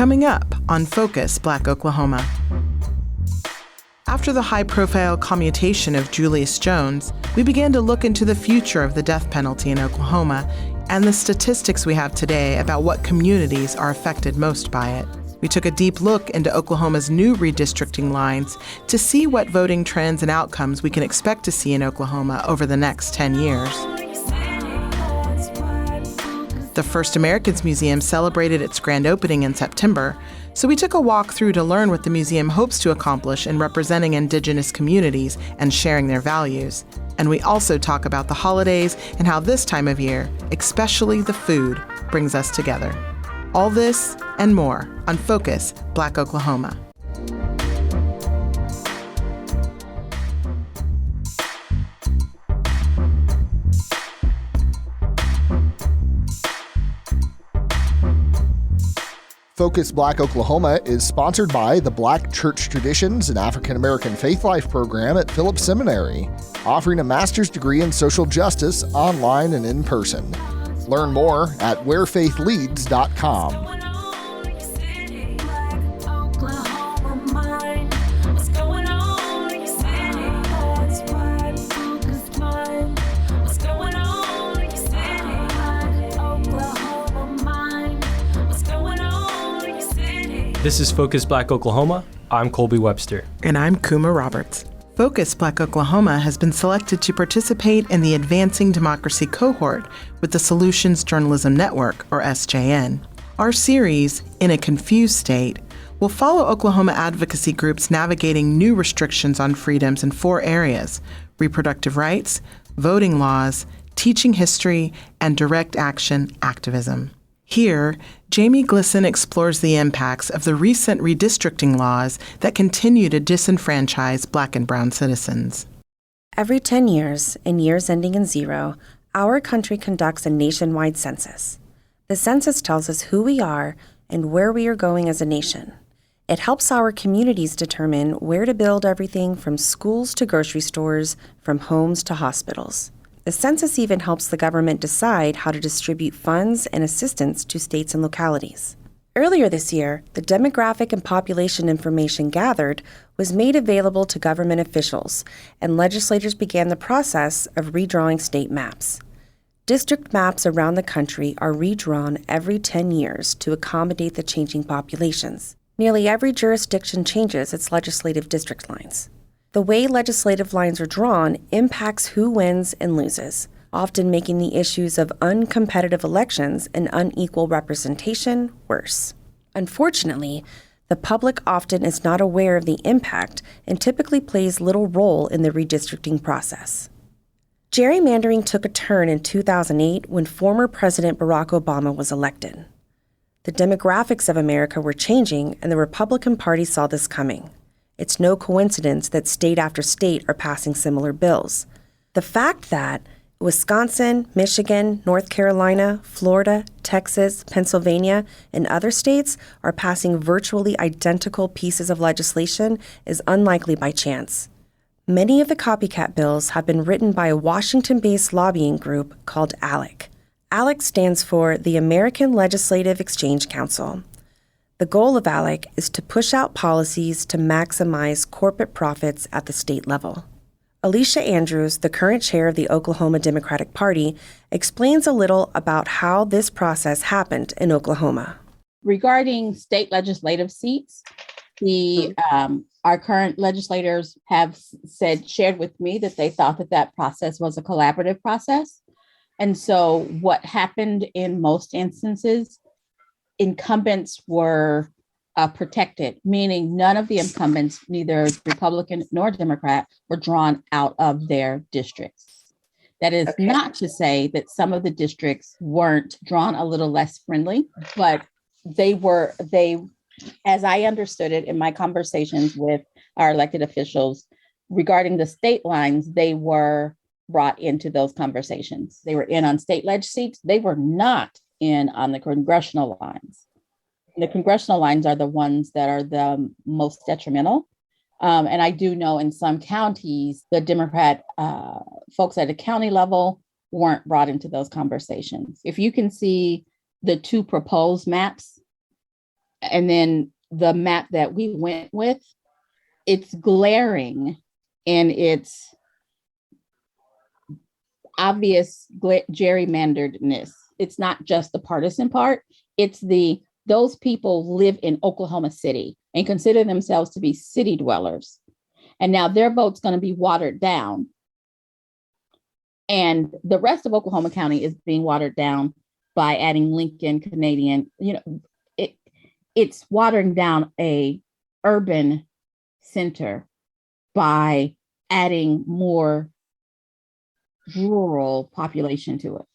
Coming up on Focus Black Oklahoma. After the high-profile commutation of Julius Jones, we began to look into the future of the death penalty in Oklahoma and the statistics we have today about what communities are affected most by it. We took a deep look into Oklahoma's new redistricting lines to see what voting trends and outcomes we can expect to see in Oklahoma over the next 10 years. The First Americans Museum celebrated its grand opening in September, so we took a walk through to learn what the museum hopes to accomplish in representing Indigenous communities and sharing their values. And we also talk about the holidays and how this time of year, especially the food, brings us together. All this and more on Focus Black Oklahoma. Focus Black Oklahoma is sponsored by the Black Church Traditions and African American Faith Life program at Phillips Seminary, offering a master's degree in social justice online and in person. Learn more at wherefaithleads.com. This is Focus Black Oklahoma. I'm Colby Webster. And I'm Kuma Roberts. Focus Black Oklahoma has been selected to participate in the Advancing Democracy cohort with the Solutions Journalism Network, or SJN. Our series, In a Confused State, will follow Oklahoma advocacy groups navigating new restrictions on freedoms in 4 areas: reproductive rights, voting laws, teaching history, and direct action activism. Here, Jamie Glisson explores the impacts of the recent redistricting laws that continue to disenfranchise Black and brown citizens. Every 10 years, in years ending in 0, our country conducts a nationwide census. The census tells us who we are and where we are going as a nation. It helps our communities determine where to build everything from schools to grocery stores, from homes to hospitals. The census even helps the government decide how to distribute funds and assistance to states and localities. Earlier this year, the demographic and population information gathered was made available to government officials, and legislators began the process of redrawing state maps. District maps around the country are redrawn every 10 years to accommodate the changing populations. Nearly every jurisdiction changes its legislative district lines. The way legislative lines are drawn impacts who wins and loses, often making the issues of uncompetitive elections and unequal representation worse. Unfortunately, the public often is not aware of the impact and typically plays little role in the redistricting process. Gerrymandering took a turn in 2008 when former President Barack Obama was elected. The demographics of America were changing, and the Republican Party saw this coming. It's no coincidence that state after state are passing similar bills. The fact that Wisconsin, Michigan, North Carolina, Florida, Texas, Pennsylvania, and other states are passing virtually identical pieces of legislation is unlikely by chance. Many of the copycat bills have been written by a Washington-based lobbying group called ALEC. ALEC stands for the American Legislative Exchange Council. The goal of ALEC is to push out policies to maximize corporate profits at the state level. Alicia Andrews, the current chair of the Oklahoma Democratic Party, explains a little about how this process happened in Oklahoma. Regarding state legislative seats, our current legislators have shared with me that they thought that process was a collaborative process. And so what happened in most instances, incumbents were protected, meaning none of the incumbents, neither Republican nor Democrat, were drawn out of their districts. That is not to say that some of the districts weren't drawn a little less friendly, but they, as I understood it in my conversations with our elected officials regarding the state lines, they were brought into those conversations. They were in on state leg seats. They were not in on the congressional lines. The congressional lines are the ones that are the most detrimental. And I do know in some counties, the Democrat folks at the county level weren't brought into those conversations. If you can see the 2 proposed maps And then the map that we went with, it's glaring in its obvious gerrymanderedness. It's not just the partisan part. It's those people live in Oklahoma City and consider themselves to be city dwellers. And now their vote's going to be watered down. And the rest of Oklahoma County is being watered down by adding Lincoln, Canadian. It's watering down a urban center by adding more rural population to it.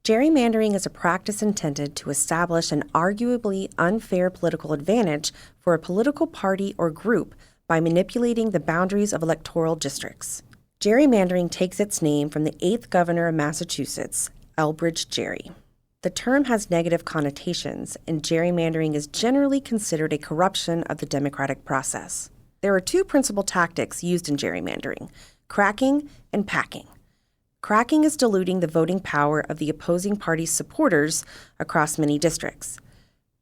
Gerrymandering is a practice intended to establish an arguably unfair political advantage for a political party or group by manipulating the boundaries of electoral districts. Gerrymandering takes its name from the 8th governor of Massachusetts, Elbridge Gerry. The term has negative connotations, and gerrymandering is generally considered a corruption of the democratic process. There are two principal tactics used in gerrymandering: cracking and packing. Cracking is diluting the voting power of the opposing party's supporters across many districts.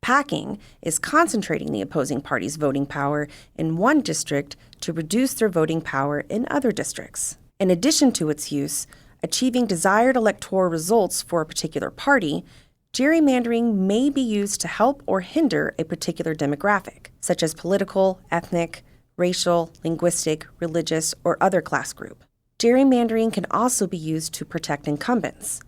Packing is concentrating the opposing party's voting power in one district to reduce their voting power in other districts. In addition to its use, achieving desired electoral results for a particular party, gerrymandering may be used to help or hinder a particular demographic, such as political, ethnic, racial, linguistic, religious, or other class group. Gerrymandering can also be used to protect incumbents.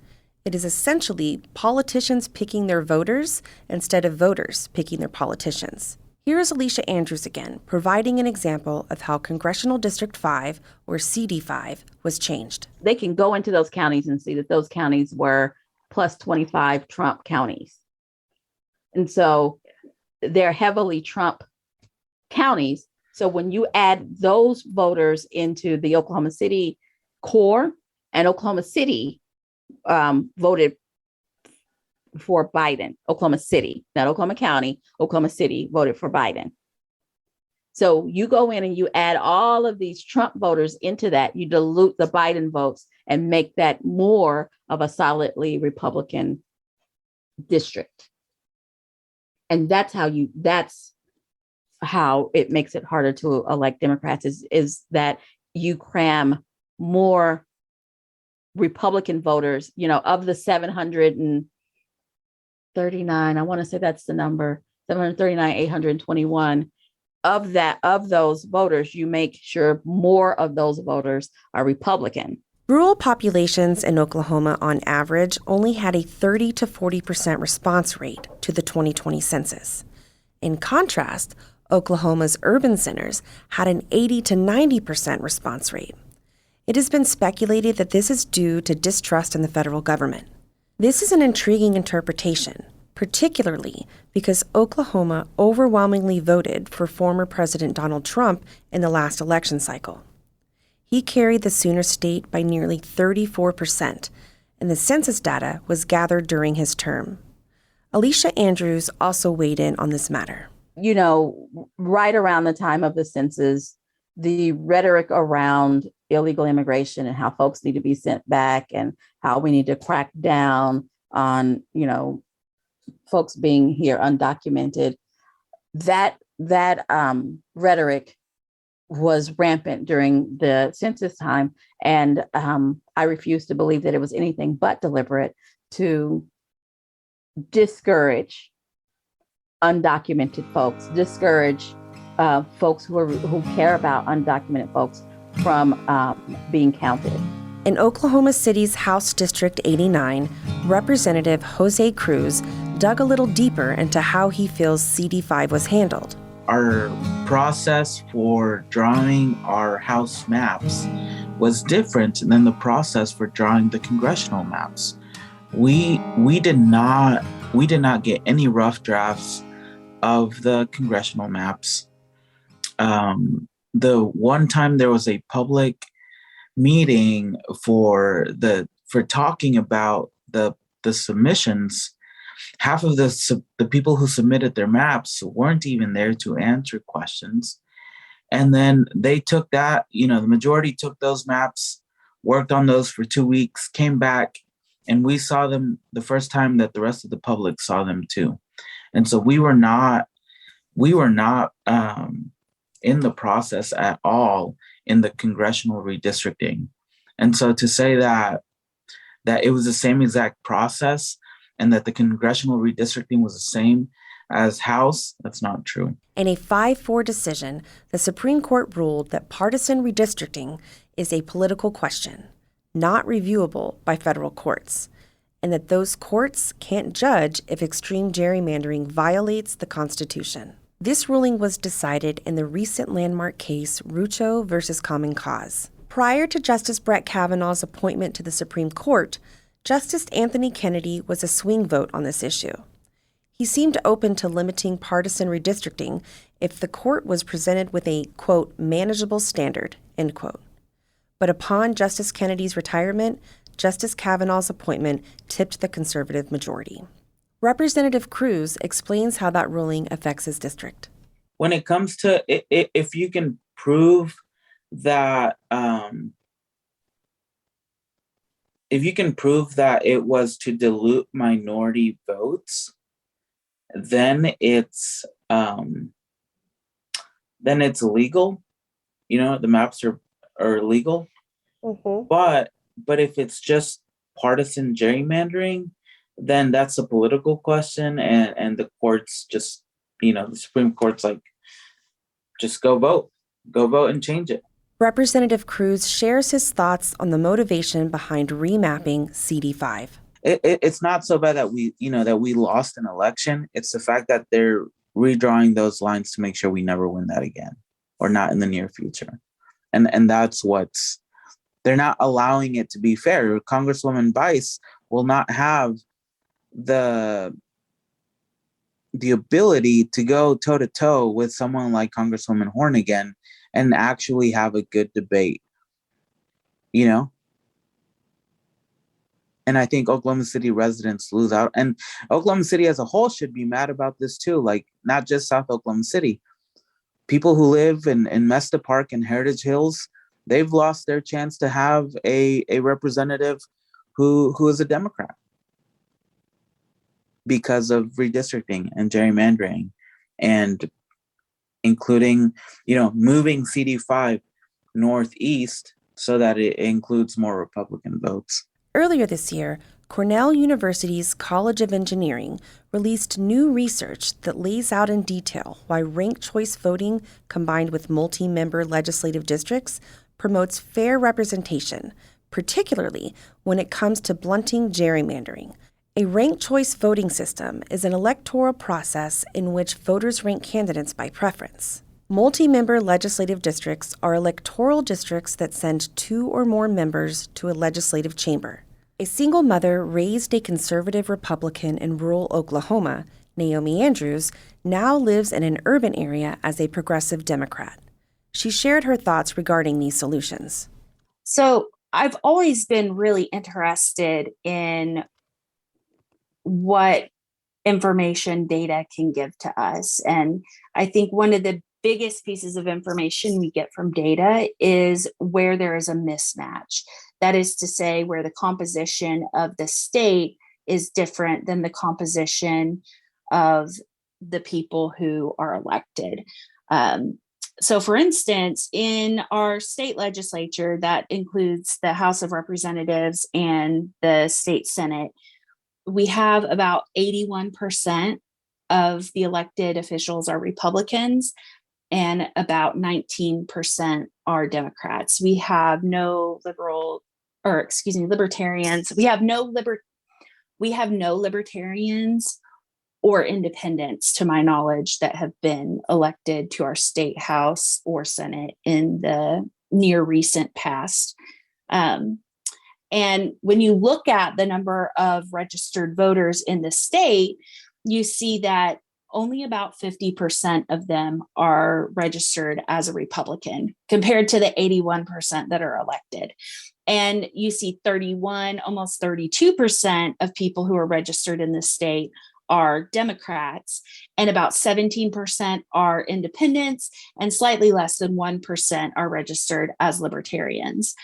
It is essentially politicians picking their voters instead of voters picking their politicians. Here is Alicia Andrews again, providing an example of how Congressional District 5, or CD5, was changed. They can go into those counties and see that those counties were plus 25 Trump counties. And so they're heavily Trump counties. So when you add those voters into the Oklahoma City core, and Oklahoma City voted for Biden, Oklahoma City, not Oklahoma County, Oklahoma City voted for Biden. So you go in and you add all of these Trump voters into that, you dilute the Biden votes and make that more of a solidly Republican district. And that's how it makes it harder to elect Democrats is that you cram more Republican voters, of the 739, I want to say that's the number, 739, 821 of those voters, you make sure more of those voters are Republican. Rural populations in Oklahoma on average only had a 30 to 40% response rate to the 2020 census. In contrast, Oklahoma's urban centers had an 80 to 90% response rate. It has been speculated that this is due to distrust in the federal government. This is an intriguing interpretation, particularly because Oklahoma overwhelmingly voted for former President Donald Trump in the last election cycle. He carried the Sooner state by nearly 34%, and the census data was gathered during his term. Alicia Andrews also weighed in on this matter. Right around the time of the census, the rhetoric around illegal immigration and how folks need to be sent back and how we need to crack down on, folks being here undocumented, that rhetoric was rampant during the census time. And I refuse to believe that it was anything but deliberate to discourage undocumented folks, discourage folks who care about undocumented folks from being counted. In Oklahoma City's House District 89, Representative Jose Cruz dug a little deeper into how he feels CD5 was handled. Our process for drawing our House maps was different than the process for drawing the congressional maps. We did not get any rough drafts of the congressional maps. The one time there was a public meeting for talking about the submissions, half of the people who submitted their maps weren't even there to answer questions. And then they took that, the majority took those maps, worked on those for 2 weeks, came back, and we saw them the first time that the rest of the public saw them too. And so we were not we were not in the process at all in the congressional redistricting. And so to say that it was the same exact process and that the congressional redistricting was the same as House, that's not true. In a 5-4 decision, the Supreme Court ruled that partisan redistricting is a political question, not reviewable by federal courts, and that those courts can't judge if extreme gerrymandering violates the Constitution. This ruling was decided in the recent landmark case Rucho versus Common Cause. Prior to Justice Brett Kavanaugh's appointment to the Supreme Court, Justice Anthony Kennedy was a swing vote on this issue. He seemed open to limiting partisan redistricting if the court was presented with a, quote, manageable standard, end quote. But upon Justice Kennedy's retirement, Justice Kavanaugh's appointment tipped the conservative majority. Representative Cruz explains how that ruling affects his district. When it comes to if you can prove that it was to dilute minority votes, then it's legal. You know, the maps are legal. Mm-hmm. But if it's just partisan gerrymandering, then that's a political question, and the courts just, the Supreme Court's like, just go vote and change it. Representative Cruz shares his thoughts on the motivation behind remapping CD5. It's not so bad that we lost an election. It's the fact that they're redrawing those lines to make sure we never win that again, or not in the near future. And that's they're not allowing it to be fair. Congresswoman Bice will not have the ability to go toe to toe with someone like Congresswoman Hornigan and actually have a good debate, And I think Oklahoma City residents lose out, and Oklahoma City as a whole should be mad about this too. Like, not just South Oklahoma City, people who live in Mesta Park and Heritage Hills, they've lost their chance to have a representative who is a Democrat because of redistricting and gerrymandering, and including, moving CD5 northeast so that it includes more Republican votes. Earlier this year, Cornell University's College of Engineering released new research that lays out in detail why ranked choice voting combined with multi-member legislative districts promotes fair representation, particularly when it comes to blunting gerrymandering. A ranked choice voting system is an electoral process in which voters rank candidates by preference. Multi-member legislative districts are electoral districts that send 2 or more members to a legislative chamber. A single mother raised a conservative Republican in rural Oklahoma, Naomi Andrews, now lives in an urban area as a progressive Democrat. She shared her thoughts regarding these solutions. So I've always been really interested in what information data can give to us. And I think one of the biggest pieces of information we get from data is where there is a mismatch. That is to say, where the composition of the state is different than the composition of the people who are elected. So for instance, in our state legislature, that includes the House of Representatives and the state Senate, we have about 81% of the elected officials are Republicans and about 19% are Democrats. We have no libertarians. We have no libertarians or independents, to my knowledge, that have been elected to our state House or Senate in the near recent past. And when you look at the number of registered voters in the state, you see that only about 50% of them are registered as a Republican compared to the 81% that are elected. And you see 31, almost 32% of people who are registered in the state are Democrats, and about 17% are independents, and slightly less than 1% are registered as libertarians.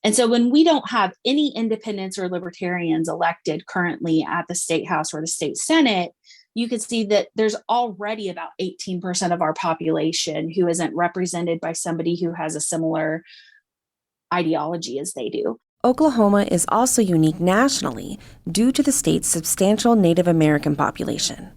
And so when we don't have any independents or libertarians elected currently at the state House or the state Senate, you could see that there's already about 18% of our population who isn't represented by somebody who has a similar ideology as they do. Oklahoma is also unique nationally due to the state's substantial Native American population.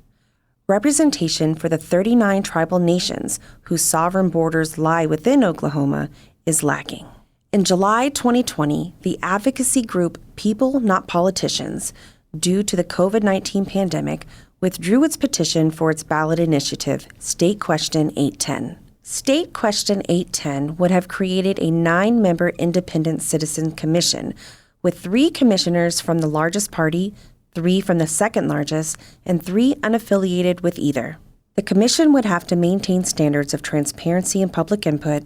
Representation for the 39 tribal nations whose sovereign borders lie within Oklahoma is lacking. In July 2020, the advocacy group People Not Politicians, due to the COVID-19 pandemic, withdrew its petition for its ballot initiative, State Question 810. State Question 810 would have created a 9-member independent citizen commission with 3 commissioners from the largest party, 3 from the second largest, and 3 unaffiliated with either. The commission would have to maintain standards of transparency and public input,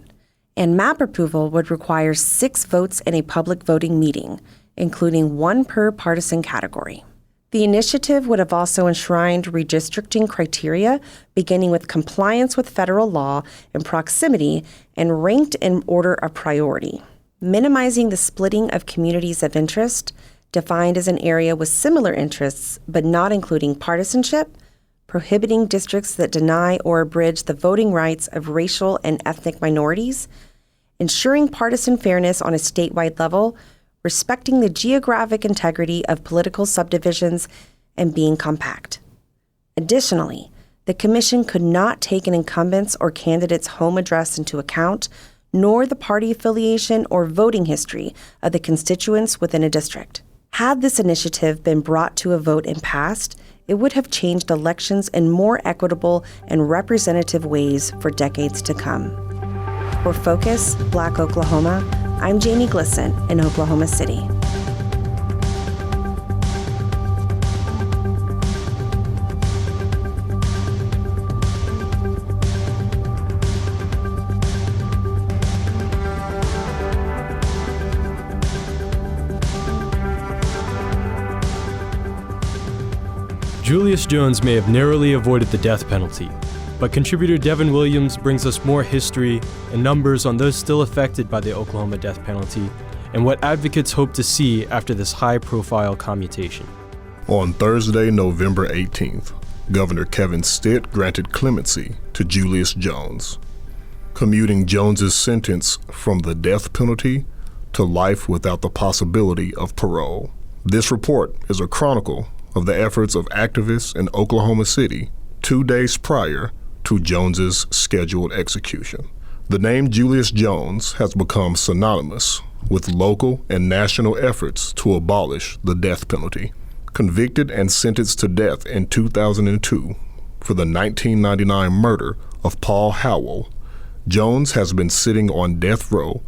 and map approval would require 6 votes in a public voting meeting, including 1 per partisan category. The initiative would have also enshrined redistricting criteria, beginning with compliance with federal law and proximity, and ranked in order of priority, minimizing the splitting of communities of interest, defined as an area with similar interests but not including partisanship, prohibiting districts that deny or abridge the voting rights of racial and ethnic minorities, ensuring partisan fairness on a statewide level, respecting the geographic integrity of political subdivisions, and being compact. Additionally, the commission could not take an incumbent's or candidate's home address into account, nor the party affiliation or voting history of the constituents within a district. Had this initiative been brought to a vote and passed, it would have changed elections in more equitable and representative ways for decades to come. For Focus, Black Oklahoma, I'm Jamie Glisson in Oklahoma City. Julius Jones may have narrowly avoided the death penalty, but contributor Devin Williams brings us more history and numbers on those still affected by the Oklahoma death penalty and what advocates hope to see after this high-profile commutation. On Thursday, November 18th, Governor Kevin Stitt granted clemency to Julius Jones, commuting Jones's sentence from the death penalty to life without the possibility of parole. This report is a chronicle of the efforts of activists in Oklahoma City 2 days prior to Jones's scheduled execution. The name Julius Jones has become synonymous with local and national efforts to abolish the death penalty. Convicted and sentenced to death in 2002 for the 1999 murder of Paul Howell, Jones has been sitting on death row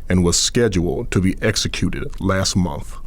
and was scheduled to be executed last month.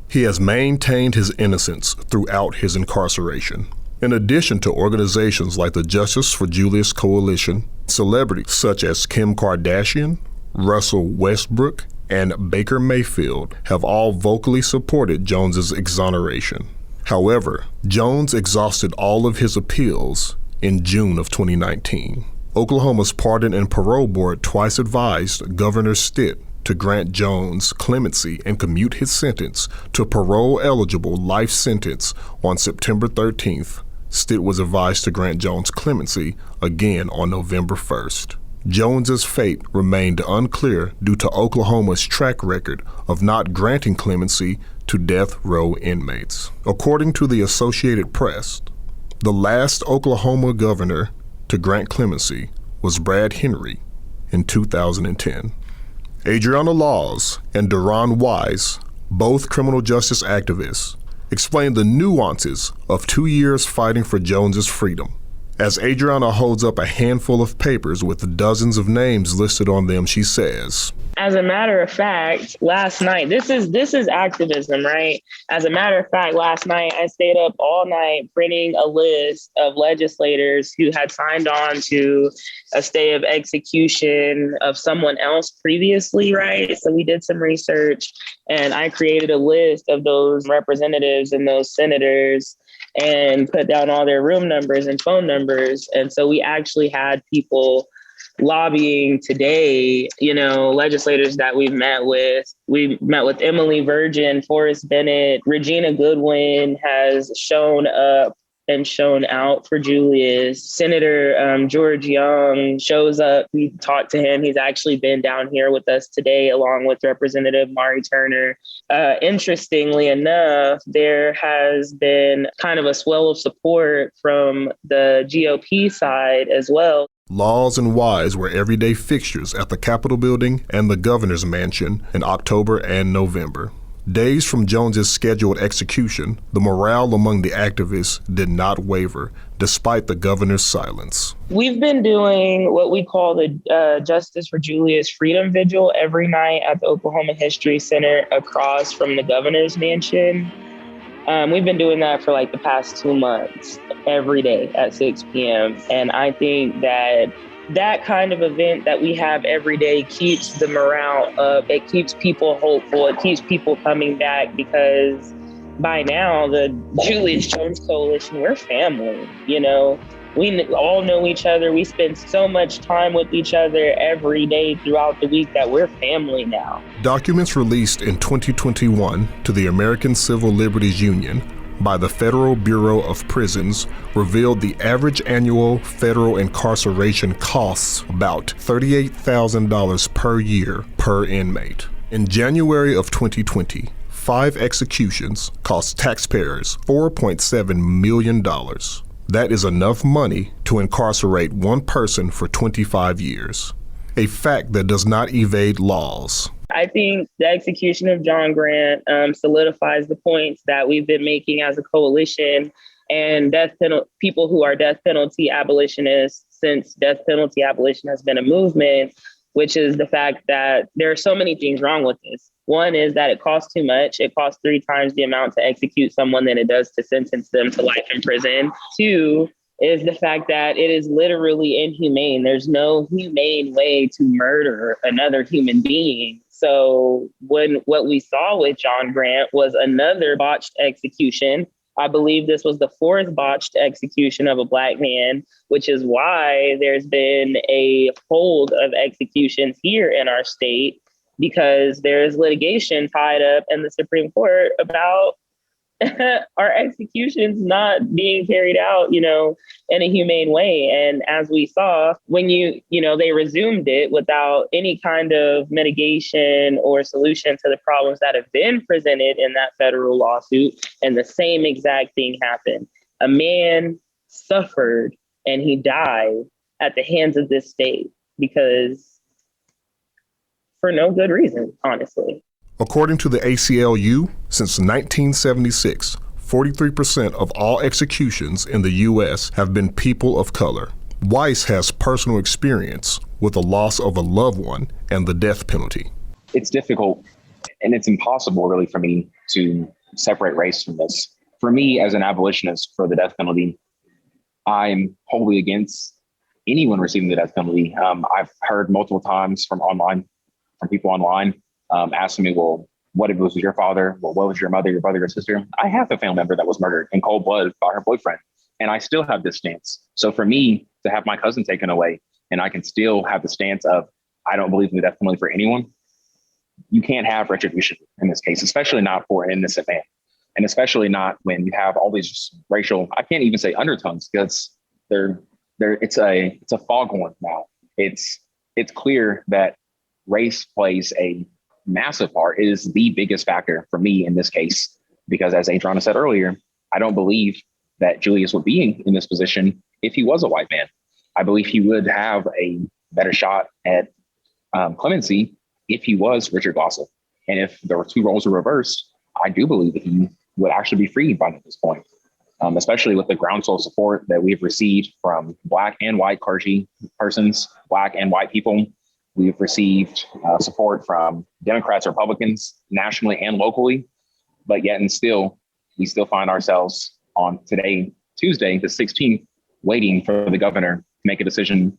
He has maintained his innocence throughout his incarceration. In addition to organizations like the Justice for Julius Coalition, celebrities such as Kim Kardashian, Russell Westbrook, and Baker Mayfield have all vocally supported Jones's exoneration. However, Jones exhausted all of his appeals in June of 2019. Oklahoma's Pardon and Parole Board twice advised Governor Stitt to grant Jones clemency and commute his sentence to parole-eligible life sentence on September 13th. Stitt was advised to grant Jones clemency again on November 1st. Jones's fate remained unclear due to Oklahoma's track record of not granting clemency to death row inmates. According to the Associated Press, the last Oklahoma governor to grant clemency was Brad Henry in 2010. Adriana Laws and Duron Wise, both criminal justice activists, explain the nuances of 2 years fighting for Jones's freedom. As Adriana holds up a handful of papers with dozens of names listed on them, she says, as a matter of fact, last night, this is activism, right? As a matter of fact, last night I stayed up all night printing a list of legislators who had signed on to a stay of execution of someone else previously, right? So we did some research and I created a list of those representatives and those senators and put down all their room numbers and phone numbers. And so we actually had people lobbying today, legislators that we've met with. We met with Emily Virgin, Forrest Bennett, Regina Goodwin has shown up and shown out for Julius. Senator George Young shows up. We talked to him. He's actually been down here with us today, along with Representative Mari Turner. Interestingly enough, there has been kind of a swell of support from the GOP side as well. Laws and whys were everyday fixtures at the Capitol building and the governor's mansion in October and November. Days from Jones's scheduled execution, the morale among the activists did not waver, despite the governor's silence. We've been doing what we call the Justice for Julius Freedom Vigil every night at the Oklahoma History Center across from the governor's mansion. We've been doing that for like the past 2 months, every day at 6 p.m. And I think that kind of event that we have every day keeps the morale up. It keeps people hopeful. It keeps people coming back, because by now the Julius Jones Coalition, we're family, you know. We all know each other. We spend so much time with each other every day throughout the week that we're family now. Documents released in 2021 to the American Civil Liberties Union by the Federal Bureau of Prisons revealed the average annual federal incarceration costs about $38,000 per year per inmate. In January of 2020, 5 executions cost taxpayers $4.7 million. That is enough money to incarcerate one person for 25 years, a fact that does not evade laws. I think the execution of John Grant solidifies the points that we've been making as a coalition, and people who are death penalty abolitionists, since death penalty abolition has been a movement, which is the fact that there are so many things wrong with this. One is that it costs too much. It costs 3 times the amount to execute someone than it does to sentence them to life in prison. 2 is the fact that it is literally inhumane. There's no humane way to murder another human being. So what we saw with John Grant was another botched execution. I believe this was the 4th botched execution of a Black man, which is why there's been a hold of executions here in our state, because there's litigation tied up in the Supreme Court about our executions not being carried out, you know, in a humane way. And as we saw, when they resumed it without any kind of mitigation or solution to the problems that have been presented in that federal lawsuit, and the same exact thing happened. A man suffered and he died at the hands of this state, because for no good reason, honestly. According to the ACLU, since 1976, 43% of all executions in the U.S. have been people of color. Weiss has personal experience with the loss of a loved one and the death penalty. It's difficult, and it's impossible really for me to separate race from this. For me, as an abolitionist for the death penalty, I'm wholly against anyone receiving the death penalty. I've heard multiple times from people online, asking me, well, what if it was your father? Well, what was your mother, your brother, your sister? I have a family member that was murdered in cold blood by her boyfriend, and I still have this stance. So for me to have my cousin taken away, and I can still have the stance of, I don't believe in the death penalty for anyone, you can't have retribution in this case, especially not for an innocent man. And especially not when you have all these racial, I can't even say undertones, because it's a foghorn now. It's clear that race plays a massive part. It is the biggest factor for me in this case, because as Adriana said earlier, I don't believe that Julius would be in this position if he was a white man. I believe he would have a better shot at clemency if he was Richard Glossop. And if there were 2 roles were reversed, I do believe that he would actually be freed by this point, especially with the groundswell support that we've received from Black and white clergy persons, Black and white people. We've received support from Democrats, Republicans, nationally and locally, but yet and still, we still find ourselves on today, Tuesday, the 16th, waiting for the governor to make a decision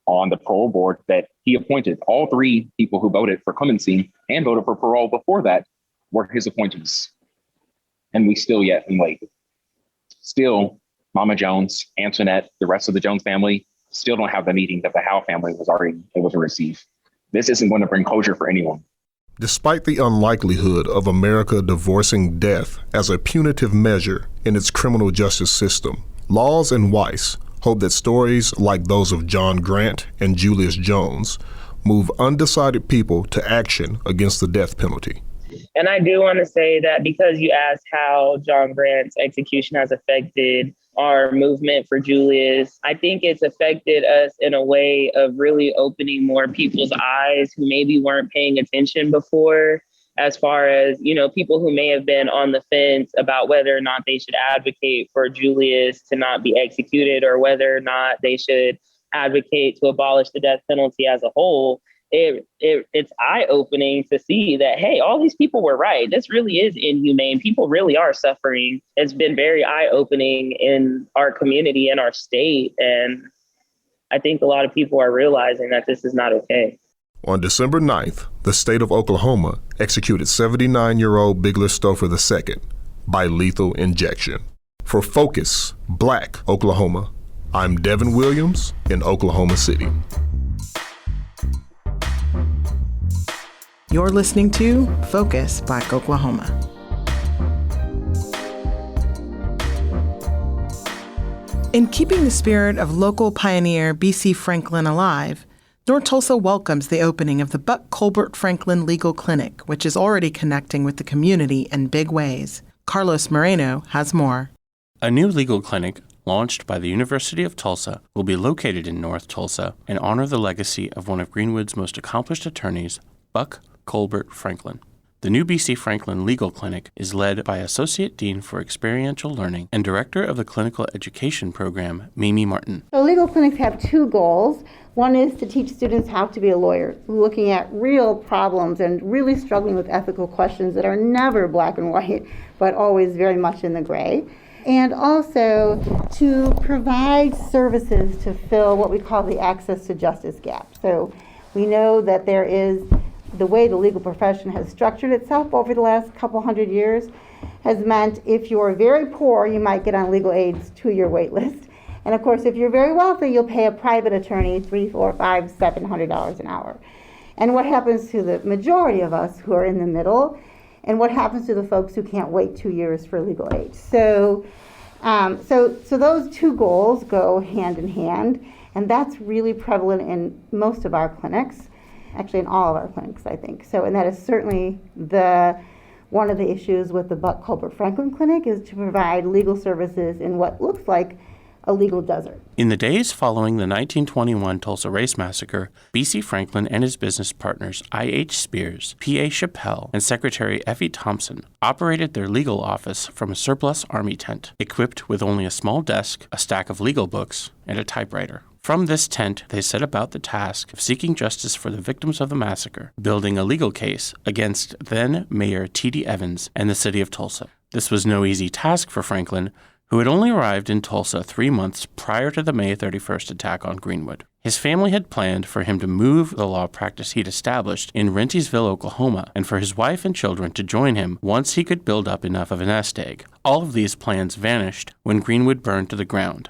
on the parole board that he appointed. All 3 people who voted for clemency and voted for parole before that were his appointees. And we still yet and wait. Still, Mama Jones, Antoinette, the rest of the Jones family still don't have the meeting that the Howe family was already able to receive. This isn't going to bring closure for anyone. Despite the unlikelihood of America divorcing death as a punitive measure in its criminal justice system, Laws and Weiss hope that stories like those of John Grant and Julius Jones move undecided people to action against the death penalty. And I do want to say that because you asked how John Grant's execution has affected our movement for Julius, I think it's affected us in a way of really opening more people's eyes who maybe weren't paying attention before, as far as, people who may have been on the fence about whether or not they should advocate for Julius to not be executed or whether or not they should advocate to abolish the death penalty as a whole. It's eye-opening to see that, hey, all these people were right. This really is inhumane. People really are suffering. It's been very eye-opening in our community and our state. And I think a lot of people are realizing that this is not okay. On December 9th, the state of Oklahoma executed 79-year-old Bigler Stouffer II by lethal injection. For Focus, Black Oklahoma, I'm Devin Williams in Oklahoma City. You're listening to Focus Black Oklahoma. In keeping the spirit of local pioneer B.C. Franklin alive, North Tulsa welcomes the opening of the Buck Colbert Franklin Legal Clinic, which is already connecting with the community in big ways. Carlos Moreno has more. A new legal clinic launched by the University of Tulsa will be located in North Tulsa and honor the legacy of one of Greenwood's most accomplished attorneys, Buck Colbert Franklin. The new B.C. Franklin Legal Clinic is led by Associate Dean for Experiential Learning and Director of the Clinical Education Program, Mimi Martin. So legal clinics have two goals. One is to teach students how to be a lawyer, looking at real problems and really struggling with ethical questions that are never black and white, but always very much in the gray. And also to provide services to fill what we call the access to justice gap. So we know that there is the way the legal profession has structured itself over the last couple hundred years has meant if you're very poor, you might get on legal aid's 2-year wait list. And of course, if you're very wealthy, you'll pay a private attorney $300, $400, $500, $700 an hour. And what happens to the majority of us who are in the middle? And what happens to the folks who can't wait 2 years for legal aid? So those two goals go hand in hand, and that's really prevalent in most of our clinics. Actually, in all of our clinics, I think. And that is certainly one of the issues with the Buck Colbert Franklin Clinic is to provide legal services in what looks like a legal desert. In the days following the 1921 Tulsa Race Massacre, B.C. Franklin and his business partners I.H. Spears, P.A. Chappell, and Secretary Effie Thompson operated their legal office from a surplus Army tent, equipped with only a small desk, a stack of legal books, and a typewriter. From this tent, they set about the task of seeking justice for the victims of the massacre, building a legal case against then-Mayor T.D. Evans and the city of Tulsa. This was no easy task for Franklin, who had only arrived in Tulsa 3 months prior to the May 31st attack on Greenwood. His family had planned for him to move the law practice he'd established in Rentisville, Oklahoma, and for his wife and children to join him once he could build up enough of a nest egg. All of these plans vanished when Greenwood burned to the ground.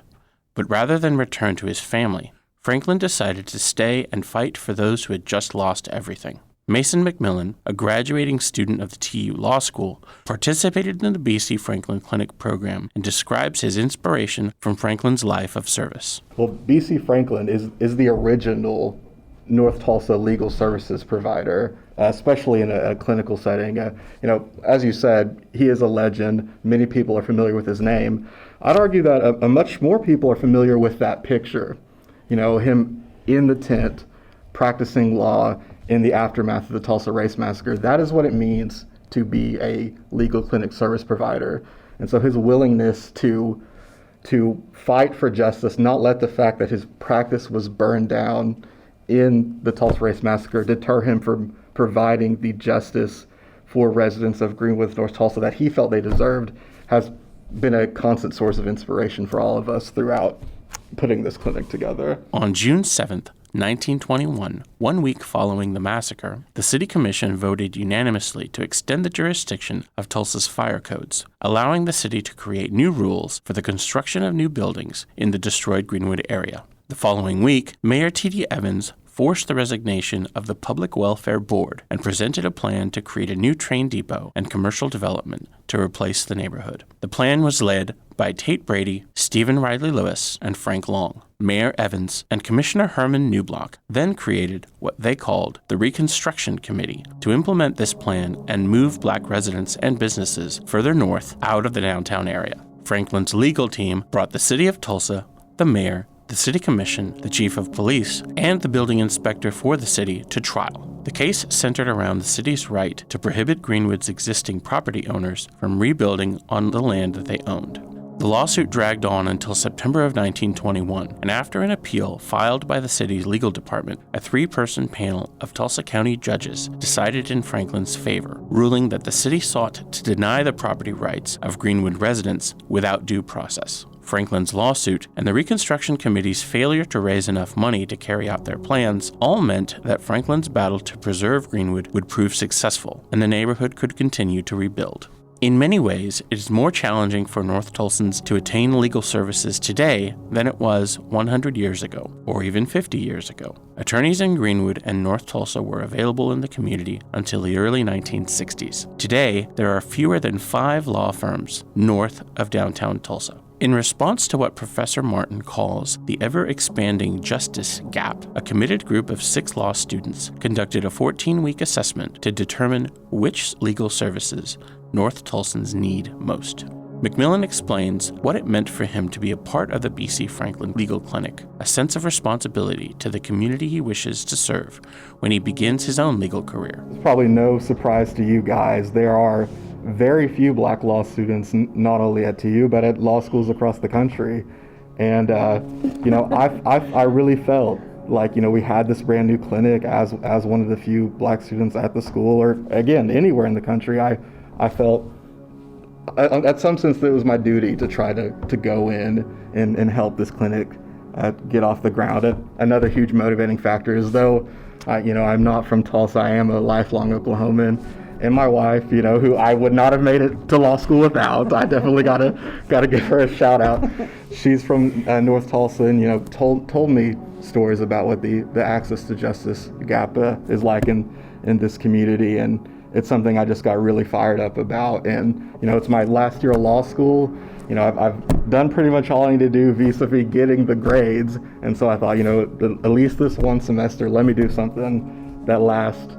But rather than return to his family, Franklin decided to stay and fight for those who had just lost everything. Mason McMillan, a graduating student of the TU Law School, participated in the B.C. Franklin Clinic program and describes his inspiration from Franklin's life of service. Well, B.C. Franklin is the original North Tulsa legal services provider, especially in a clinical setting. As you said, he is a legend. Many people are familiar with his name. I'd argue that a much more people are familiar with that picture. Him in the tent, practicing law in the aftermath of the Tulsa Race Massacre. That is what it means to be a legal clinic service provider. And so his willingness to fight for justice, not let the fact that his practice was burned down in the Tulsa Race Massacre deter him from providing the justice for residents of Greenwood, North Tulsa that he felt they deserved, has been a constant source of inspiration for all of us throughout putting this clinic together. On June 7th, 1921, 1 week following the massacre, the City Commission voted unanimously to extend the jurisdiction of Tulsa's fire codes, allowing the city to create new rules for the construction of new buildings in the destroyed Greenwood area. The following week, Mayor T.D. Evans forced the resignation of the Public Welfare Board and presented a plan to create a new train depot and commercial development to replace the neighborhood. The plan was led by Tate Brady, Stephen Riley Lewis, and Frank Long. Mayor Evans and Commissioner Herman Newblock then created what they called the Reconstruction Committee to implement this plan and move Black residents and businesses further north out of the downtown area. Franklin's legal team brought the city of Tulsa, the mayor, the city commission, the chief of police, and the building inspector for the city to trial. The case centered around the city's right to prohibit Greenwood's existing property owners from rebuilding on the land that they owned. The lawsuit dragged on until September of 1921, and after an appeal filed by the city's legal department, a 3-person panel of Tulsa County judges decided in Franklin's favor, ruling that the city sought to deny the property rights of Greenwood residents without due process. Franklin's lawsuit and the Reconstruction Committee's failure to raise enough money to carry out their plans all meant that Franklin's battle to preserve Greenwood would prove successful, and the neighborhood could continue to rebuild. In many ways, it is more challenging for North Tulsans to attain legal services today than it was 100 years ago, or even 50 years ago. Attorneys in Greenwood and North Tulsa were available in the community until the early 1960s. Today, there are fewer than 5 law firms north of downtown Tulsa. In response to what Professor Martin calls the ever-expanding justice gap, a committed group of 6 law students conducted a 14-week assessment to determine which legal services North Tulsans need most. McMillan explains what it meant for him to be a part of the B.C. Franklin Legal Clinic, a sense of responsibility to the community he wishes to serve when he begins his own legal career. It's probably no surprise to you guys. There are very few Black law students, not only at TU, but at law schools across the country. And, I really felt like, we had this brand new clinic as one of the few Black students at the school, or again, anywhere in the country. I felt, at some sense, that it was my duty to try to go in and help this clinic get off the ground. Another huge motivating factor is, though, I'm not from Tulsa, I am a lifelong Oklahoman. And my wife, who I would not have made it to law school without. I definitely gotta give her a shout out. She's from North Tulsa, and told me stories about what the access to justice gap is like in this community, and it's something I just got really fired up about. And it's my last year of law school. I've done pretty much all I need to do vis-a-vis getting the grades, and so I thought, at least this one semester, let me do something that lasts,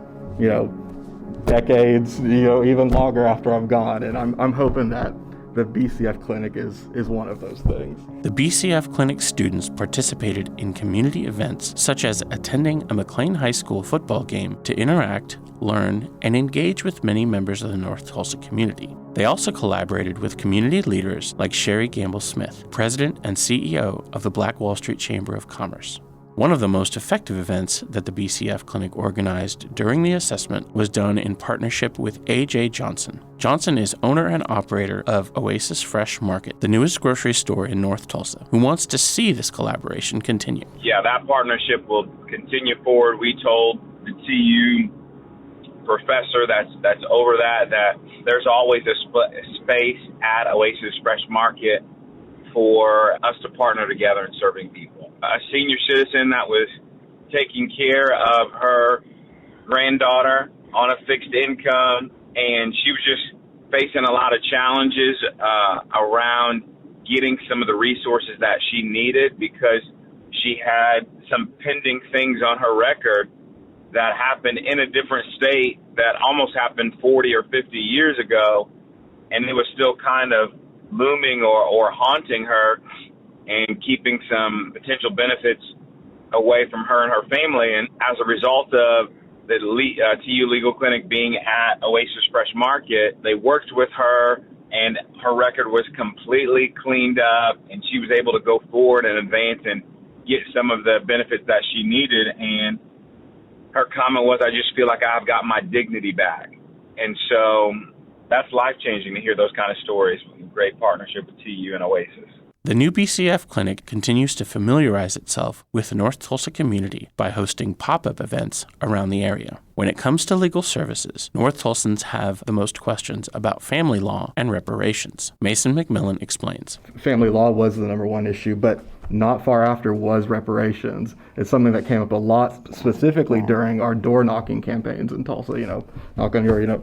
decades, even longer after I'm gone. And I'm hoping that the BCF Clinic is one of those things. The BCF Clinic students participated in community events such as attending a McLean High School football game to interact, learn, and engage with many members of the North Tulsa community. They also collaborated with community leaders like Sherry Gamble Smith, president and CEO of the Black Wall Street Chamber of Commerce. One of the most effective events that the BCF Clinic organized during the assessment was done in partnership with A.J. Johnson. Johnson is owner and operator of Oasis Fresh Market, the newest grocery store in North Tulsa, who wants to see this collaboration continue. Yeah, that partnership will continue forward. We told the TU professor that's over that there's always a space at Oasis Fresh Market for us to partner together in serving people. A senior citizen that was taking care of her granddaughter on a fixed income, and she was just facing a lot of challenges around getting some of the resources that she needed because she had some pending things on her record that happened in a different state that almost happened 40 or 50 years ago, and it was still kind of looming or haunting her and keeping some potential benefits away from her and her family. And as a result of the TU Legal Clinic being at Oasis Fresh Market, they worked with her, and her record was completely cleaned up, and she was able to go forward and advance and get some of the benefits that she needed. And her comment was, I just feel like I've got my dignity back. And so that's life-changing to hear those kind of stories. Great partnership with TU and Oasis. The new BCF Clinic continues to familiarize itself with the North Tulsa community by hosting pop-up events around the area. When it comes to legal services, North Tulsans have the most questions about family law and reparations. Mason McMillan explains. Family law was the number one issue, but not far after was reparations. It's something that came up a lot, specifically during our door knocking campaigns in Tulsa. Knock on your,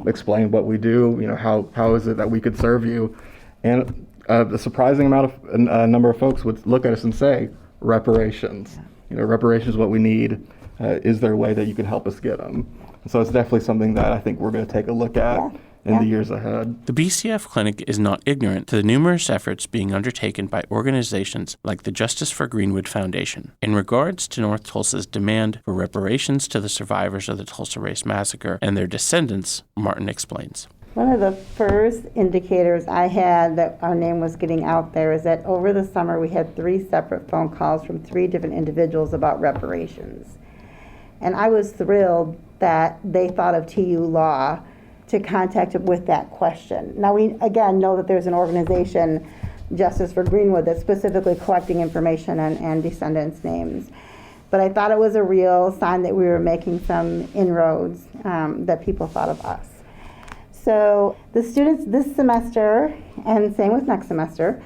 explain what we do. How is it that we could serve you? And a surprising number of folks would look at us and say, reparations. Reparations is what we need. Is there a way that you can help us get them? So it's definitely something that I think we're going to take a look at in the years ahead. The BCF Clinic is not ignorant to the numerous efforts being undertaken by organizations like the Justice for Greenwood Foundation. In regards to North Tulsa's demand for reparations to the survivors of the Tulsa Race Massacre and their descendants, Martin explains. One of the first indicators I had that our name was getting out there is that over the summer we had 3 separate phone calls from 3 different individuals about reparations. And I was thrilled that they thought of TU Law to contact it with that question. Now we again know that there's an organization, Justice for Greenwood, that's specifically collecting information and descendants' names. But I thought it was a real sign that we were making some inroads, that people thought of us. So the students this semester, and same with next semester,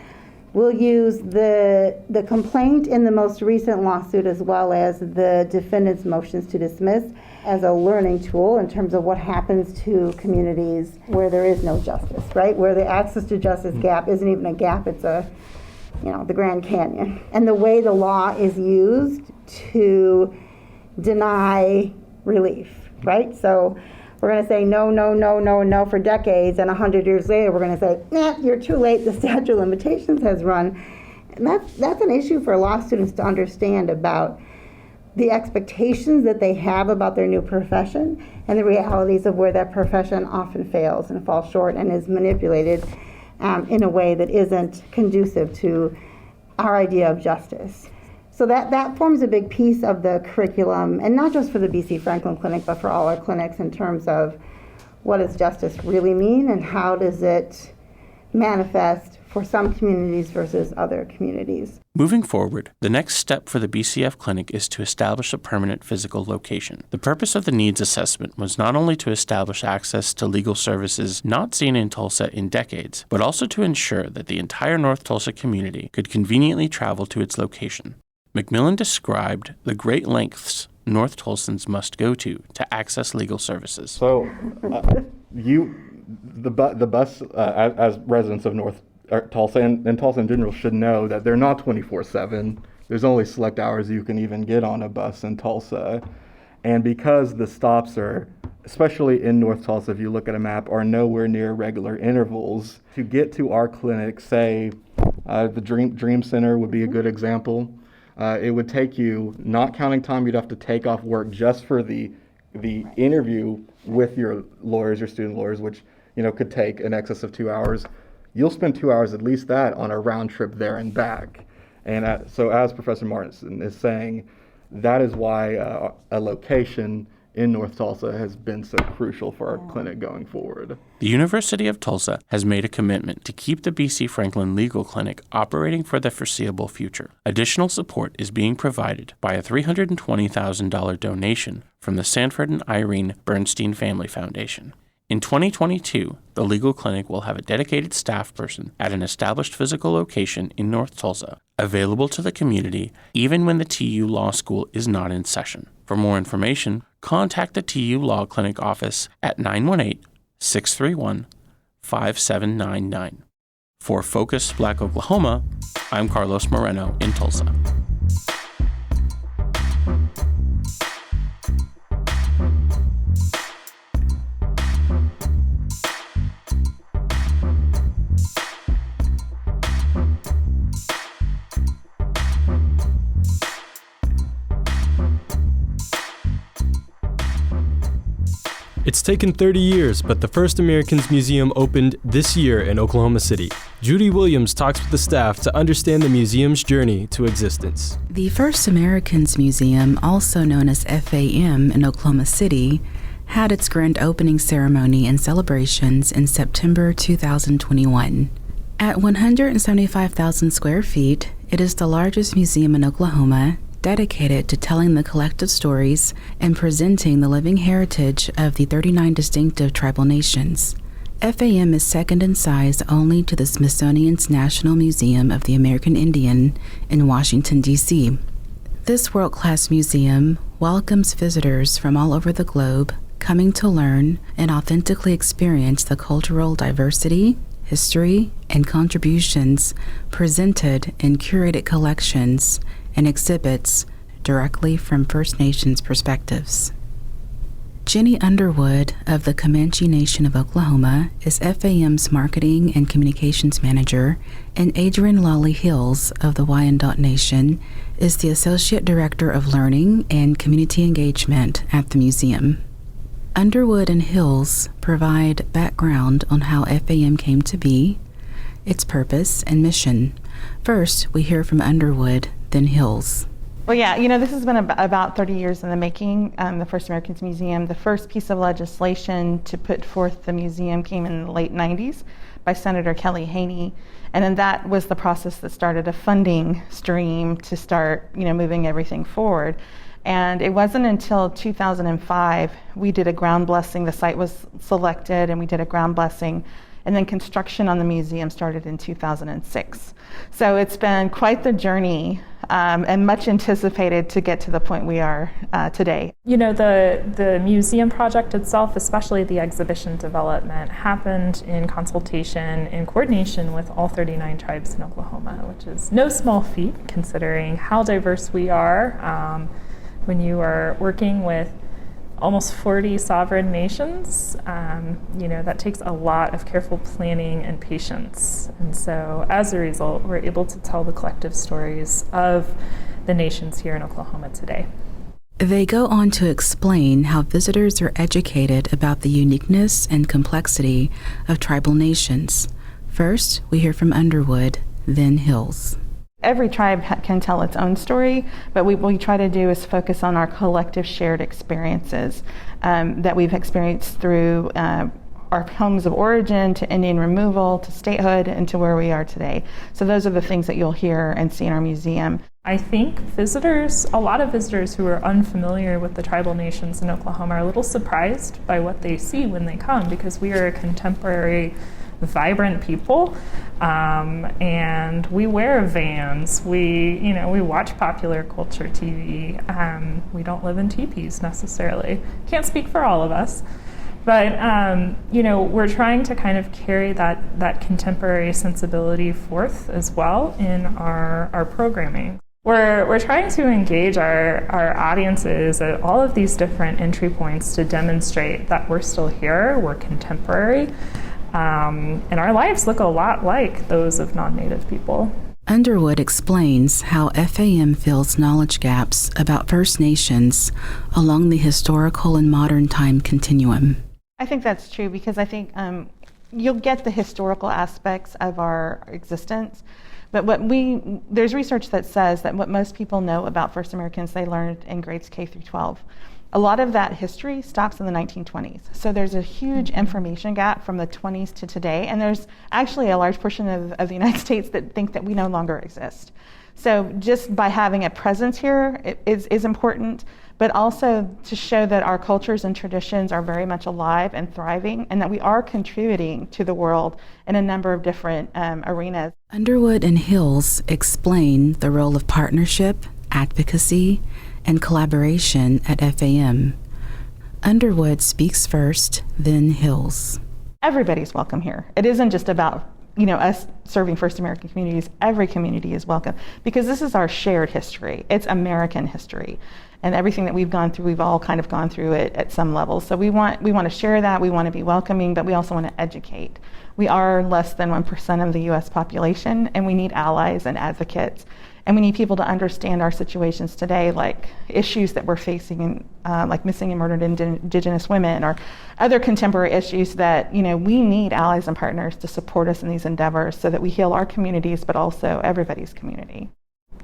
will use the complaint in the most recent lawsuit as well as the defendant's motions to dismiss as a learning tool in terms of what happens to communities where there is no justice, right? Where the access to justice gap isn't even a gap, it's the Grand Canyon. And the way the law is used to deny relief, right? So we're going to say no for decades, and 100 years later we're going to say, nah, you're too late, the statute of limitations has run. And that's an issue for law students to understand about the expectations that they have about their new profession and the realities of where that profession often fails and falls short and is manipulated in a way that isn't conducive to our idea of justice. So that forms a big piece of the curriculum, and not just for the BC Franklin Clinic, but for all our clinics in terms of what does justice really mean and how does it manifest for some communities versus other communities. Moving forward, the next step for the BCF Clinic is to establish a permanent physical location. The purpose of the needs assessment was not only to establish access to legal services not seen in Tulsa in decades, but also to ensure that the entire North Tulsa community could conveniently travel to its location. McMillan described the great lengths North Tulsans must go to access legal services. So, the bus, as residents of North Tulsa and Tulsa in general, should know that they're not 24/7. There's only select hours you can even get on a bus in Tulsa. And because the stops are, especially in North Tulsa, if you look at a map, are nowhere near regular intervals, to get to our clinic, say, the Dream Center would be a good example. It would take you, not counting time you'd have to take off work just for the interview with your lawyers, your student lawyers, which could take in excess of 2 hours. You'll spend 2 hours, at least that, on a round trip there and back. And so as Professor Martin is saying, that is why a location in North Tulsa has been so crucial for our clinic going forward. The University of Tulsa has made a commitment to keep the BC Franklin Legal Clinic operating for the foreseeable future. Additional support is being provided by a $320,000 donation from the Sanford and Irene Bernstein Family Foundation. In 2022, the legal clinic will have a dedicated staff person at an established physical location in North Tulsa, available to the community even when the TU Law School is not in session. For more information, contact the TU Law Clinic office at 918-631-5799. For Focus Black Oklahoma, I'm Carlos Moreno in Tulsa. It's taken 30 years, but the First Americans Museum opened this year in Oklahoma City. Judy Williams talks with the staff to understand the museum's journey to existence. The First Americans Museum, also known as FAM in Oklahoma City, had its grand opening ceremony and celebrations in September 2021. At 175,000 square feet, it is the largest museum in Oklahoma, dedicated to telling the collective stories and presenting the living heritage of the 39 distinctive tribal nations. FAM is second in size only to the Smithsonian's National Museum of the American Indian in Washington, D.C. This world-class museum welcomes visitors from all over the globe coming to learn and authentically experience the cultural diversity, history, and contributions presented in curated collections and exhibits directly from First Nations perspectives. Jenny Underwood of the Comanche Nation of Oklahoma is FAM's Marketing and Communications Manager, and Adrian Lawley Hills of the Wyandot Nation is the Associate Director of Learning and Community Engagement at the museum. Underwood and Hills provide background on how FAM came to be, its purpose and mission. First, we hear from Underwood, then Hills. Well, yeah, this has been about 30 years in the making. The First Americans Museum, the first piece of legislation to put forth the museum came in the late 90s by Senator Kelly Haney. And then that was the process that started a funding stream to start, moving everything forward. And it wasn't until 2005 we did a ground blessing. The site was selected and we did a ground blessing. And then construction on the museum started in 2006. So it's been quite the journey and much anticipated to get to the point we are today. The museum project itself, especially the exhibition development, happened in consultation, in coordination with all 39 tribes in Oklahoma, which is no small feat considering how diverse we are. When you are working with almost 40 sovereign nations, that takes a lot of careful planning and patience. And so as a result, we're able to tell the collective stories of the nations here in Oklahoma today. They go on to explain how visitors are educated about the uniqueness and complexity of tribal nations. First, we hear from Underwood, then Hills. Every tribe can tell its own story, but what we try to do is focus on our collective shared experiences that we've experienced through our homes of origin to Indian removal to statehood and to where we are today. So those are the things that you'll hear and see in our museum. I think a lot of visitors who are unfamiliar with the tribal nations in Oklahoma are a little surprised by what they see when they come, because we are a contemporary, vibrant people, and we wear Vans. We watch popular culture TV. We don't live in teepees necessarily. Can't speak for all of us, but we're trying to kind of carry that contemporary sensibility forth as well in our programming. We're trying to engage our audiences at all of these different entry points to demonstrate that we're still here, we're contemporary. And our lives look a lot like those of non-Native people. Underwood explains how FAM fills knowledge gaps about First Nations along the historical and modern time continuum. I think that's true because I think you'll get the historical aspects of our existence, but there's research that says that what most people know about First Americans they learned in grades K through 12. A lot of that history stops in the 1920s. So there's a huge information gap from the 20s to today, and there's actually a large portion of the United States that think that we no longer exist. So just by having a presence here is important, but also to show that our cultures and traditions are very much alive and thriving, and that we are contributing to the world in a number of different arenas. Underwood and Hills explain the role of partnership, advocacy, and collaboration at FAM. Underwood speaks first, then Hills. Everybody's welcome here. It isn't just about us serving First American communities. Every community is welcome because this is our shared history. It's American history, and everything that we've gone through, we've all kind of gone through it at some level. So we want to share that. We want to be welcoming, but we also want to educate. We are less than 1% of the U.S. population, and we need allies and advocates. And we need people to understand our situations today, like issues that we're facing, like missing and murdered Indigenous women, or other contemporary issues that, we need allies and partners to support us in these endeavors so that we heal our communities, but also everybody's community.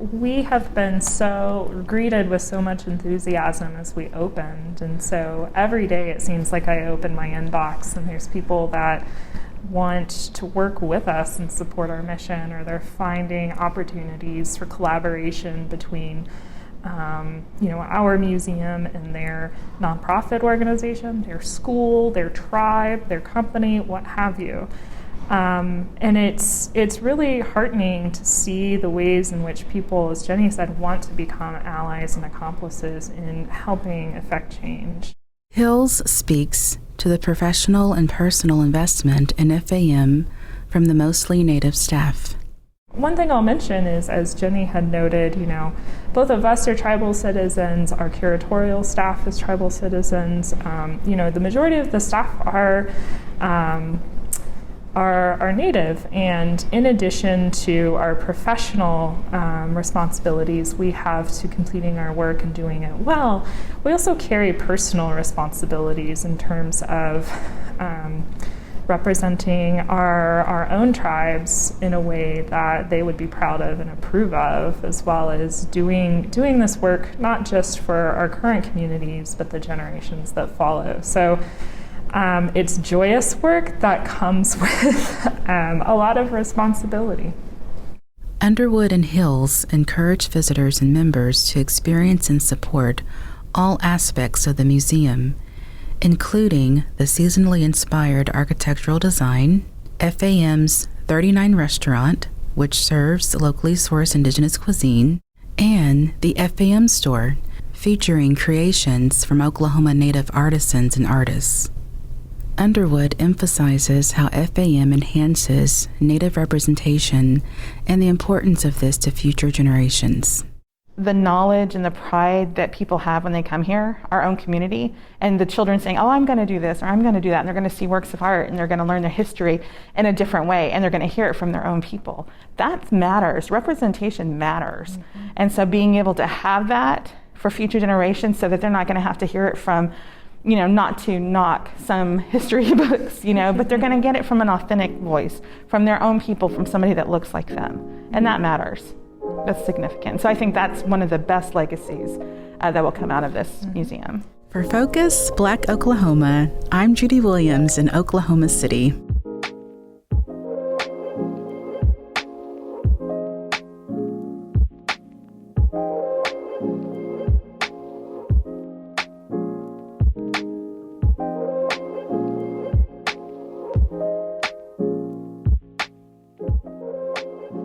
We have been so greeted with so much enthusiasm as we opened. And so every day it seems like I open my inbox and there's people that want to work with us and support our mission, or they're finding opportunities for collaboration between our museum and their nonprofit organization, their school, their tribe, their company, what have you. And it's really heartening to see the ways in which people, as Jenny said, want to become allies and accomplices in helping affect change. Hills speaks to the professional and personal investment in FAM from the mostly Native staff. One thing I'll mention is, as Jenny had noted, both of us are tribal citizens, our curatorial staff is tribal citizens. The majority of the staff are Native, and in addition to our professional responsibilities we have to completing our work and doing it well, we also carry personal responsibilities in terms of representing our own tribes in a way that they would be proud of and approve of, as well as doing this work not just for our current communities but the generations that follow. So it's joyous work that comes with a lot of responsibility. Underwood and Hills encourage visitors and members to experience and support all aspects of the museum, including the seasonally inspired architectural design, FAM's 39 restaurant, which serves locally sourced indigenous cuisine, and the FAM store, featuring creations from Oklahoma Native artisans and artists. Underwood emphasizes how FAM enhances Native representation and the importance of this to future generations. The knowledge and the pride that people have when they come here, our own community, and the children saying, oh, I'm going to do this or I'm going to do that, and they're going to see works of art and they're going to learn their history in a different way, and they're going to hear it from their own people. That matters. Representation matters. Mm-hmm. And so being able to have that for future generations so that they're not going to have to hear it from, not to knock some history books, but they're going to get it from an authentic voice, from their own people, from somebody that looks like them. And that matters. That's significant. So I think that's one of the best legacies that will come out of this museum. For Focus Black Oklahoma, I'm Judy Williams in Oklahoma City.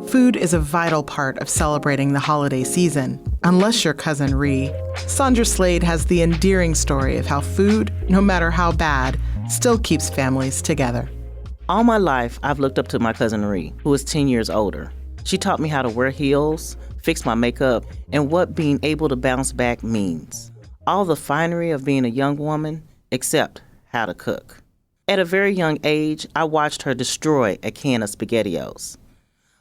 Food is a vital part of celebrating the holiday season, unless you're Cousin Ree. Sandra Slade has the endearing story of how food, no matter how bad, still keeps families together. All my life, I've looked up to my cousin Ree, who is 10 years older. She taught me how to wear heels, fix my makeup, and what being able to bounce back means. All the finery of being a young woman, except how to cook. At a very young age, I watched her destroy a can of SpaghettiOs.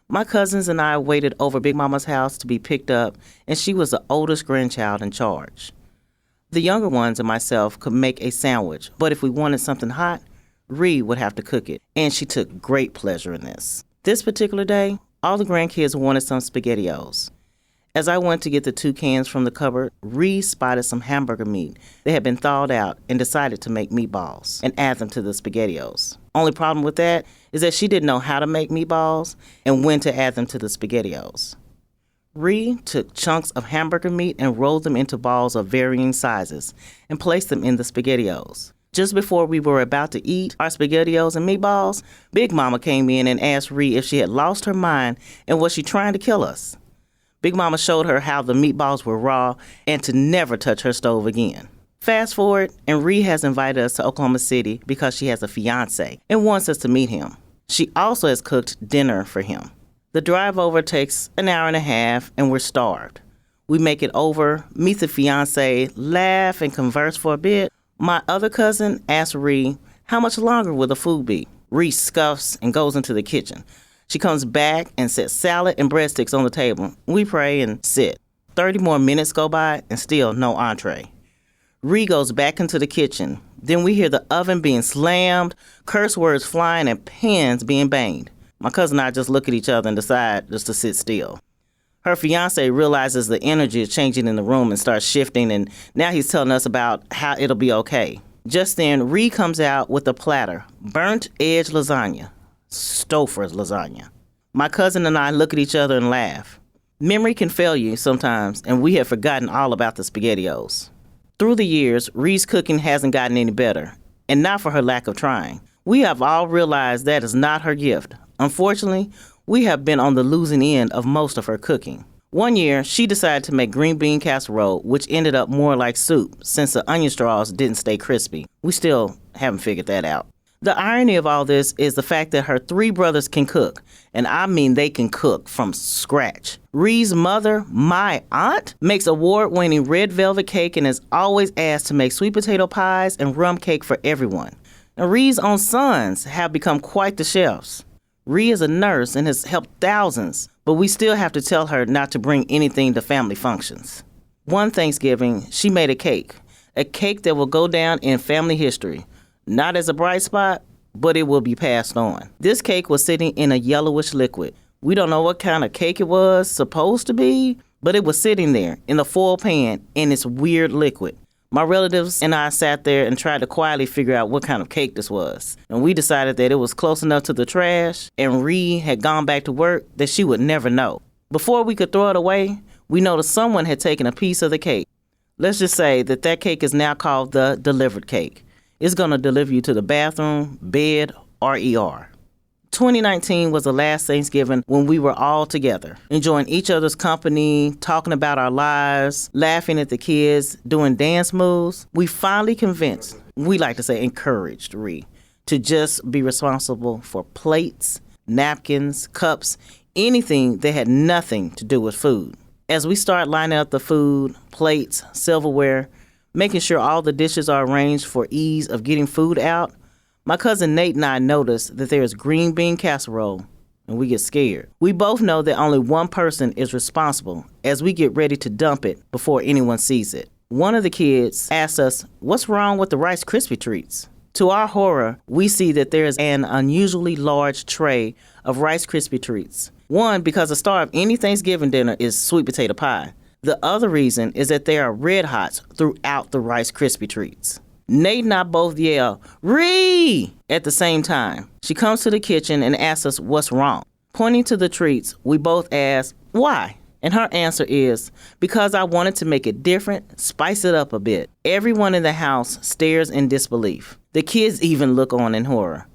My cousins and I waited over Big Mama's house to be picked up, and she was the oldest grandchild in charge. The younger ones and myself could make a sandwich, but if we wanted something hot, Ree would have to cook it, and she took great pleasure in this. This particular day, all the grandkids wanted some SpaghettiOs. As I went to get the 2 cans from the cupboard, Ree spotted some hamburger meat that had been thawed out and decided to make meatballs and add them to the SpaghettiOs. Only problem with that is that she didn't know how to make meatballs and when to add them to the SpaghettiOs. Ree took chunks of hamburger meat and rolled them into balls of varying sizes and placed them in the SpaghettiOs. Just before we were about to eat our SpaghettiOs and meatballs, Big Mama came in and asked Ree if she had lost her mind and was she trying to kill us. Big Mama showed her how the meatballs were raw and to never touch her stove again. Fast forward, and Ree has invited us to Oklahoma City because she has a fiancé and wants us to meet him. She also has cooked dinner for him. The drive over takes an hour and a half, and we're starved. We make it over, meet the fiancé, laugh, and converse for a bit. My other cousin asks Ree, how much longer will the food be? Ree scuffs and goes into the kitchen. She comes back and sets salad and breadsticks on the table. We pray and sit. 30 more minutes go by and still no entree. Ree goes back into the kitchen. Then we hear the oven being slammed, curse words flying, and pans being banged. My cousin and I just look at each other and decide just to sit still. Her fiancé realizes the energy is changing in the room and starts shifting, and now he's telling us about how it'll be okay. Just then, Ree comes out with a platter, burnt edge lasagna. Stouffer's lasagna. My cousin and I look at each other and laugh. Memory can fail you sometimes, and we have forgotten all about the SpaghettiOs. Through the years, Ree's cooking hasn't gotten any better, and not for her lack of trying. We have all realized that is not her gift. Unfortunately, we have been on the losing end of most of her cooking. One year, she decided to make green bean casserole, which ended up more like soup since the onion straws didn't stay crispy. We still haven't figured that out. The irony of all this is the fact that her 3 brothers can cook, and I mean they can cook from scratch. Ree's mother, my aunt, makes award-winning red velvet cake and is always asked to make sweet potato pies and rum cake for everyone. And Ree's own sons have become quite the chefs. Ree is a nurse and has helped thousands, but we still have to tell her not to bring anything to family functions. One Thanksgiving, she made a cake that will go down in family history. Not as a bright spot, but it will be passed on. This cake was sitting in a yellowish liquid. We don't know what kind of cake it was supposed to be, but it was sitting there in the foil pan in this weird liquid. My relatives and I sat there and tried to quietly figure out what kind of cake this was. And we decided that it was close enough to the trash and Ree had gone back to work that she would never know. Before we could throw it away, we noticed someone had taken a piece of the cake. Let's just say that cake is now called the delivered cake. It's going to deliver you to the bathroom, bed, or ER. 2019 was the last Thanksgiving when we were all together, enjoying each other's company, talking about our lives, laughing at the kids, doing dance moves. We finally convinced, we like to say encouraged Ree, to just be responsible for plates, napkins, cups, anything that had nothing to do with food. As we start lining up the food, plates, silverware, making sure all the dishes are arranged for ease of getting food out, my cousin Nate and I noticed that there is green bean casserole, and we get scared. We both know that only one person is responsible as we get ready to dump it before anyone sees it. One of the kids asked us, "What's wrong with the Rice Krispie treats?" To our horror, we see that there is an unusually large tray of Rice Krispie treats. One, because the star of any Thanksgiving dinner is sweet potato pie. The other reason is that there are red hots throughout the Rice Krispie treats. Nate and I both yell, "Ree!" at the same time. She comes to the kitchen and asks us what's wrong. Pointing to the treats, we both ask, "Why?" And her answer is, "Because I wanted to make it different, spice it up a bit." Everyone in the house stares in disbelief. The kids even look on in horror.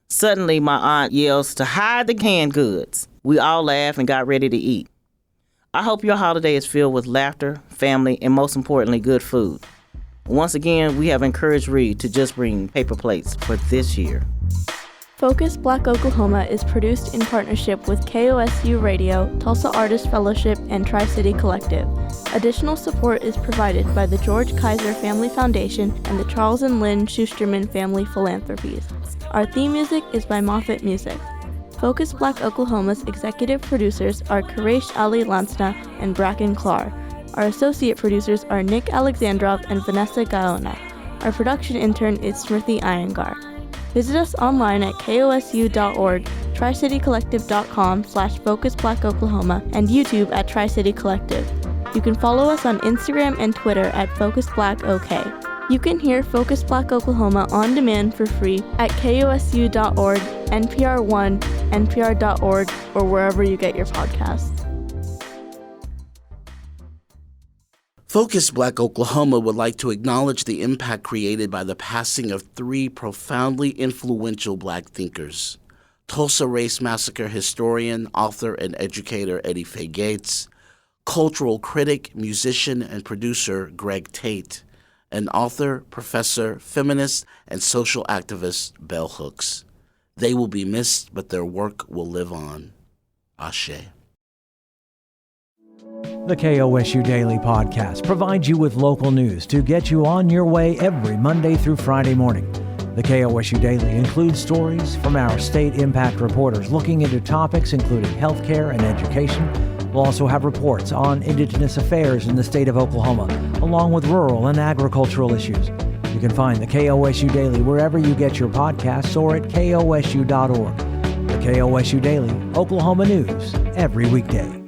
Suddenly, my aunt yells to hide the canned goods. We all laugh and got ready to eat. I hope your holiday is filled with laughter, family, and most importantly, good food. Once again, we have encouraged Reed to just bring paper plates for this year. Focus Black Oklahoma is produced in partnership with KOSU Radio, Tulsa Artist Fellowship, and Tri-City Collective. Additional support is provided by the George Kaiser Family Foundation and the Charles and Lynn Schusterman Family Philanthropies. Our theme music is by Moffat Music. Focus Black Oklahoma's executive producers are Quresh Ali Lansna and Bracken Clark. Our associate producers are Nick Alexandrov and Vanessa Gaona. Our production intern is Smriti Iyengar. Visit us online at kosu.org, tricitycollective.com/FocusBlackOklahoma, and YouTube at Tri-City Collective. You can follow us on Instagram and Twitter at FocusBlackOK. You can hear Focus Black Oklahoma on demand for free at kosu.org, NPR One, NPR.org, or wherever you get your podcasts. Focus Black Oklahoma would like to acknowledge the impact created by the passing of 3 profoundly influential Black thinkers: Tulsa Race Massacre historian, author, and educator Eddie Faye Gates, cultural critic, musician, and producer Greg Tate, and author, professor, feminist, and social activist Bell Hooks. They will be missed, but their work will live on. Ashe. The KOSU Daily Podcast provides you with local news to get you on your way every Monday through Friday morning. The KOSU Daily includes stories from our state impact reporters looking into topics including healthcare and education. We'll also have reports on Indigenous affairs in the state of Oklahoma, along with rural and agricultural issues. You can find the KOSU Daily wherever you get your podcasts or at kosu.org. The KOSU Daily, Oklahoma news, every weekday.